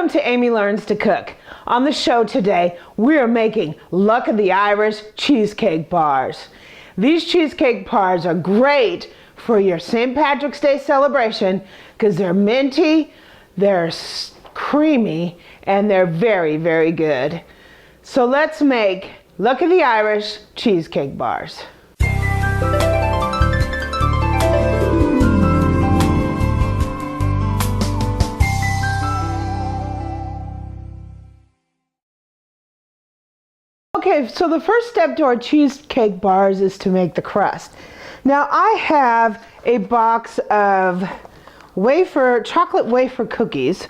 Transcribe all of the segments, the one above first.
Welcome to Amy Learns to Cook. On the show today, we are making Luck of the Irish Cheesecake Bars. These cheesecake bars are great for your St. Patrick's Day celebration because they're minty, they're creamy, and they're very, very good. So let's make Luck of the Irish Cheesecake Bars. Okay, so the first step to our cheesecake bars is to make the crust. Now I have a box of chocolate wafer cookies,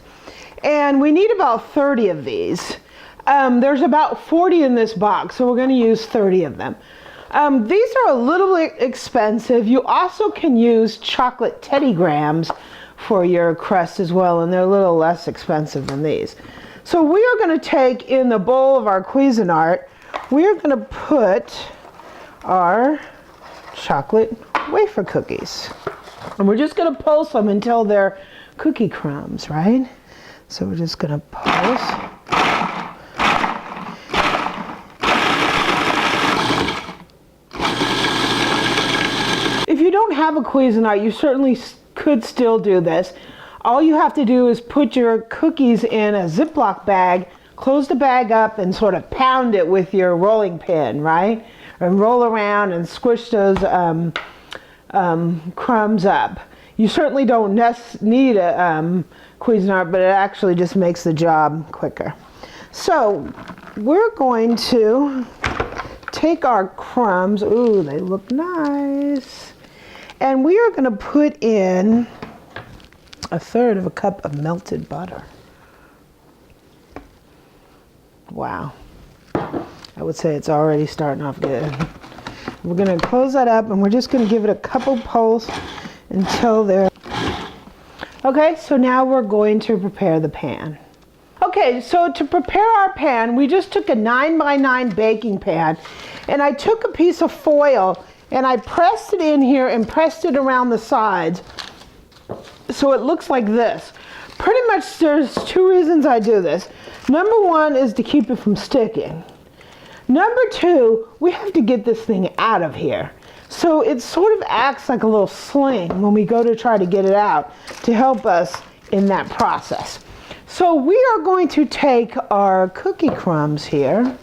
and we need about 30 of these. There's about 40 in this box, so we're going to use 30 of them. These are a little bit expensive. You also can use chocolate Teddy Grahams for your crust as well, and they're a little less expensive than these. So we are going to take in the bowl of our Cuisinart, we are going to put our chocolate wafer cookies. And we're just going to pulse them until they're cookie crumbs, right? So we're just going to pulse. If you don't have a Cuisinart, you certainly could still do this. All you have to do is put your cookies in a Ziploc bag, close the bag up, and sort of pound it with your rolling pin, right? And roll around and squish those crumbs up. You certainly don't need a Cuisinart, but it actually just makes the job quicker. So we're going to take our crumbs, ooh, they look nice, and we are going to put in 1/3 of a cup of melted butter. Wow, I would say it's already starting off good. We're going to close that up, and we're just going to give it a couple pulse until they're... Okay, so now we're going to prepare the pan. Okay, so to prepare our pan, we just took a 9x9 baking pan, and I took a piece of foil and I pressed it in here and pressed it around the sides so it looks like this. Pretty much there's 2 reasons I do this. Number 1 is to keep it from sticking. Number 2, we have to get this thing out of here. So it sort of acts like a little sling when we go to try to get it out to help us in that process. So we are going to take our cookie crumbs here,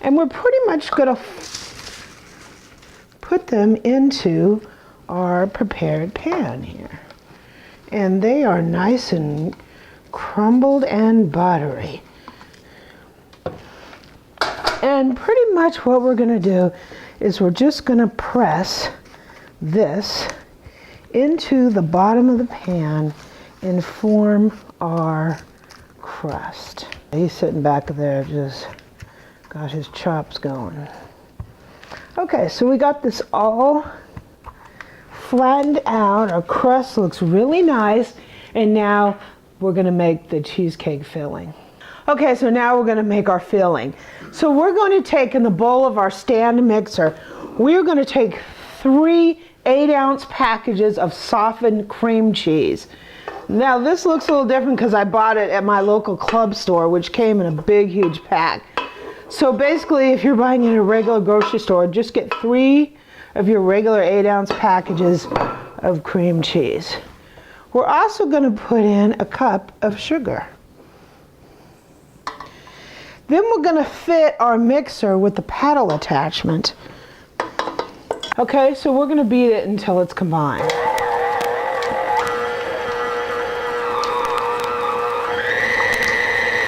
and we're pretty much going to put them into our prepared pan here. And they are nice and crumbled and buttery. And pretty much what we're going to do is we're just going to press this into the bottom of the pan and form our crust. He's sitting back there just got his chops going. Okay, so we got this all flattened out. Our crust looks really nice, and now we're going to make the cheesecake filling. Okay, so now we're going to make our filling. So we're going to take in the bowl of our stand mixer, we're going to take 3 8-ounce packages of softened cream cheese. Now this looks a little different because I bought it at my local club store, which came in a big, huge pack. So basically, if you're buying it at a regular grocery store, just get 3 of your regular 8-ounce packages of cream cheese. We're also going to put in a cup of sugar. Then we're going to fit our mixer with the paddle attachment. Okay, so we're going to beat it until it's combined.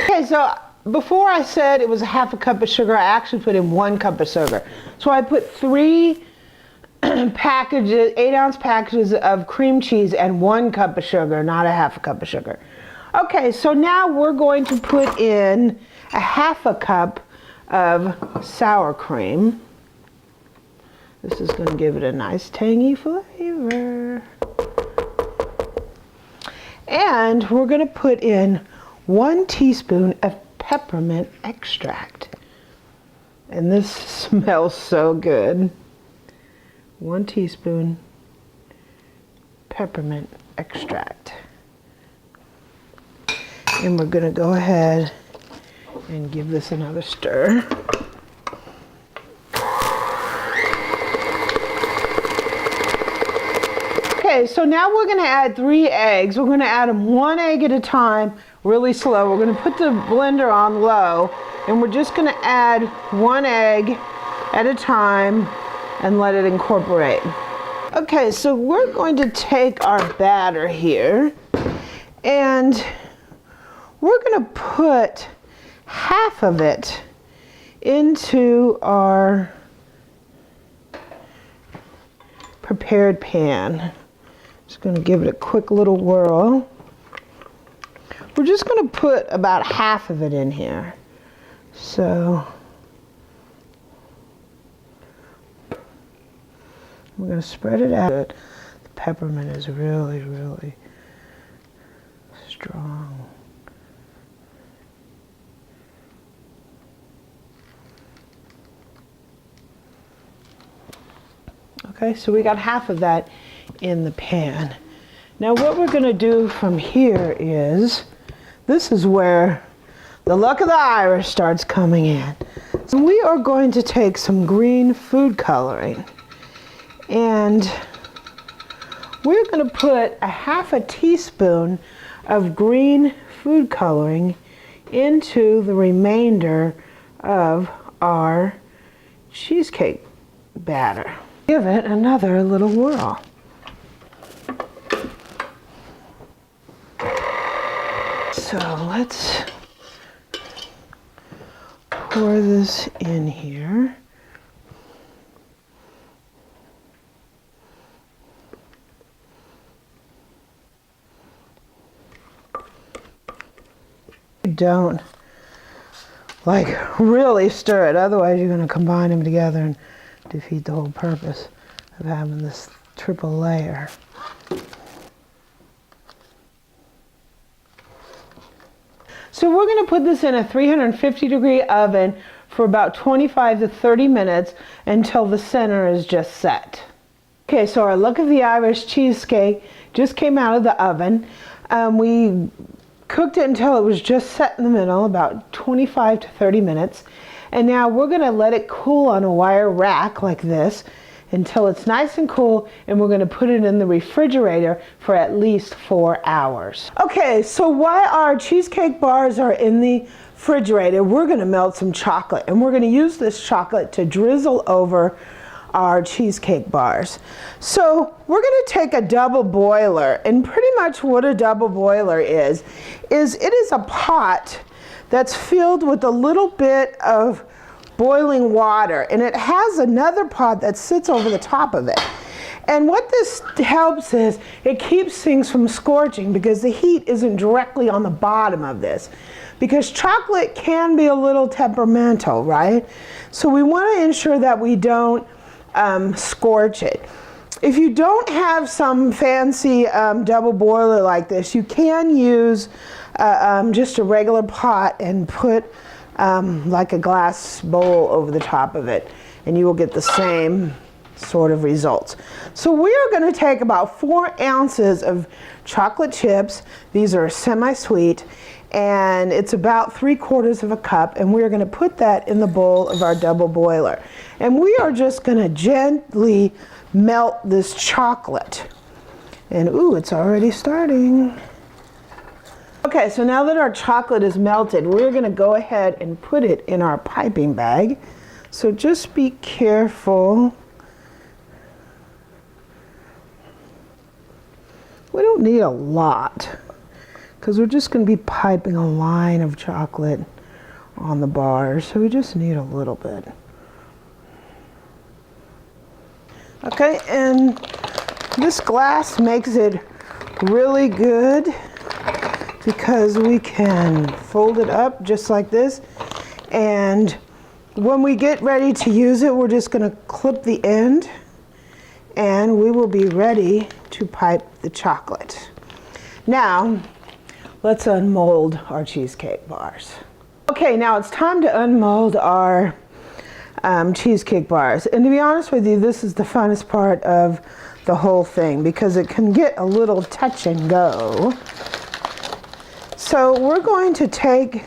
Okay, so before I said it was 1/2 cup of sugar, I actually put in 1 cup of sugar. So I put 3 packages, 8-ounce packages of cream cheese and 1 cup of sugar, not 1/2 cup of sugar. Okay, so now we're going to put in 1/2 cup of sour cream. This is going to give it a nice tangy flavor. And we're going to put in 1 teaspoon of peppermint extract. And this smells so good. 1 teaspoon peppermint extract. And we're gonna go ahead and give this another stir. Okay, so now we're gonna add 3 eggs. We're gonna add them 1 egg at a time, really slow. We're gonna put the blender on low, and we're just gonna add 1 egg at a time and let it incorporate. Okay, so we're going to take our batter here, and we're gonna put half of it into our prepared pan. Just gonna give it a quick little whirl. We're just gonna put about half of it in here. So we're gonna spread it out. The peppermint is really, really strong. Okay, so we got half of that in the pan. Now what we're gonna do from here is, this is where the luck of the Irish starts coming in. So we are going to take some green food coloring, and we're gonna put a half a teaspoon of green food coloring into the remainder of our cheesecake batter. Give it another little whirl. So let's pour this in here. Don't really stir it, otherwise you're going to combine them together and defeat the whole purpose of having this triple layer. So we're going to put this in a 350-degree oven for about 25 to 30 minutes until the center is just set. Okay, so our Luck of the Irish cheesecake just came out of the oven. We cooked it until it was just set in the middle, about 25 to 30 minutes. And now we're gonna let it cool on a wire rack like this until it's nice and cool, and we're gonna put it in the refrigerator for at least 4 hours. Okay, so while our cheesecake bars are in the refrigerator, we're gonna melt some chocolate, and we're gonna use this chocolate to drizzle over our cheesecake bars. So we're going to take a double boiler, and pretty much what a double boiler is it is a pot that's filled with a little bit of boiling water, and it has another pot that sits over the top of it. And what this helps is it keeps things from scorching, because the heat isn't directly on the bottom of this, because chocolate can be a little temperamental, right? So we want to ensure that we don't scorch it. If you don't have some fancy double boiler like this, you can use just a regular pot and put like a glass bowl over the top of it, and you will get the same sort of results. So we are going to take about 4 ounces of chocolate chips. These are semi-sweet, and it's about 3/4 of a cup, and we're going to put that in the bowl of our double boiler. And we are just going to gently melt this chocolate. And ooh, it's already starting. Okay, so now that our chocolate is melted, we're going to go ahead and put it in our piping bag. So just be careful. We don't need a lot, because we're just going to be piping a line of chocolate on the bars, so we just need a little bit. Okay, and this glass makes it really good because we can fold it up just like this, and when we get ready to use it, we're just going to clip the end, and we will be ready to pipe the chocolate. Now, let's unmold our cheesecake bars. Okay, now it's time to unmold our cheesecake bars. And to be honest with you, this is the funnest part of the whole thing, because it can get a little touch and go. So we're going to take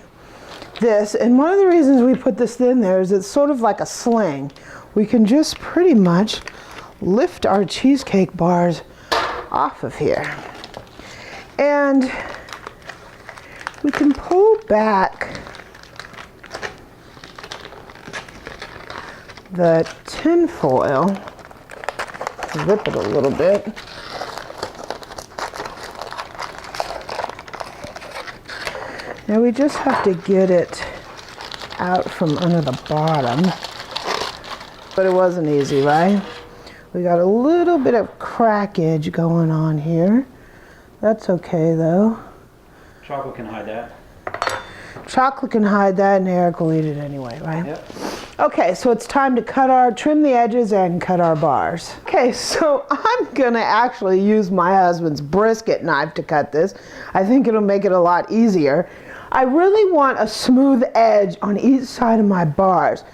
this, and one of the reasons we put this in there is it's sort of like a sling. We can just pretty much lift our cheesecake bars off of here. And we can pull back the tin foil, zip it a little bit. Now we just have to get it out from under the bottom. But it wasn't easy, right? We got a little bit of crackage going on here. That's okay though. Chocolate can hide that. Chocolate can hide that, and Eric will eat it anyway, right? Yep. Okay, so it's time to trim the edges and cut our bars. Okay, so I'm gonna actually use my husband's brisket knife to cut this. I think it'll make it a lot easier. I really want a smooth edge on each side of my bars.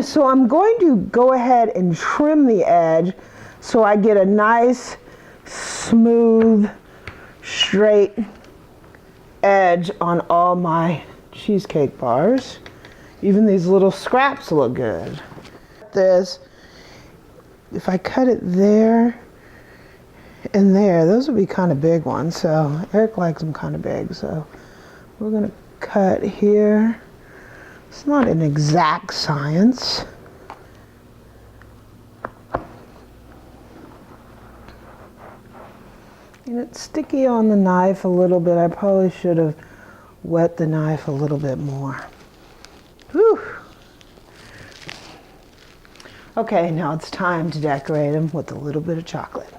So I'm going to go ahead and trim the edge so I get a nice, smooth, straight edge on all my cheesecake bars. Even these little scraps look good. This, if I cut it there and there, those would be kind of big ones. So Eric likes them kind of big. So we're gonna cut here. It's not an exact science. And it's sticky on the knife a little bit. I probably should have wet the knife a little bit more. Whew. Okay, now it's time to decorate them with a little bit of chocolate.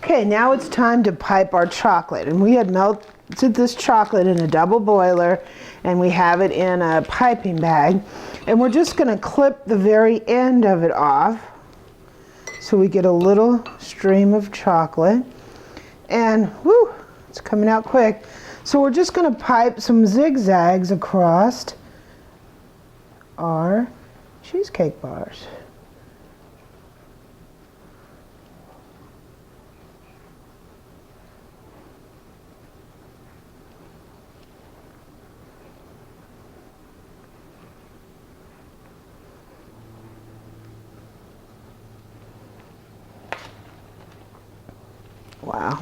Okay, now it's time to pipe our chocolate. And we had melted this chocolate in a double boiler, and we have it in a piping bag. And we're just gonna clip the very end of it off so we get a little stream of chocolate. And whoo, it's coming out quick. So we're just gonna pipe some zigzags across our cheesecake bars. Wow.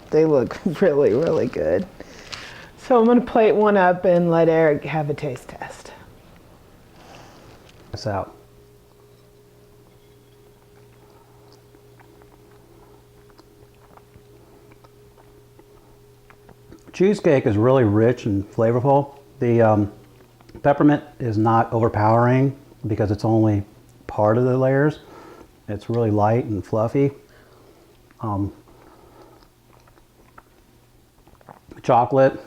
They look really, really good. So I'm going to plate one up and let Eric have a taste test. This out. Cheesecake is really rich and flavorful. The peppermint is not overpowering because it's only part of the layers. It's really light and fluffy. Chocolate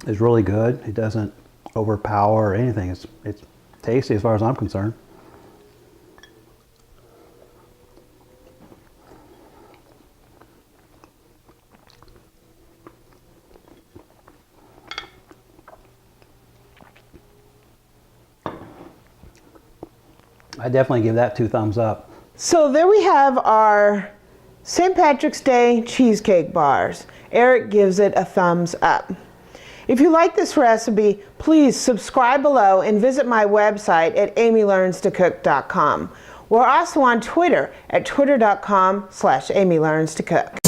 is really good. It doesn't overpower or anything. It's tasty as far as I'm concerned. I definitely give that 2 thumbs up. So there we have our St. Patrick's Day cheesecake bars. Eric gives it a thumbs up. If you like this recipe, please subscribe below and visit my website at amylearnstocook.com. We're also on Twitter at twitter.com/amylearnstocook.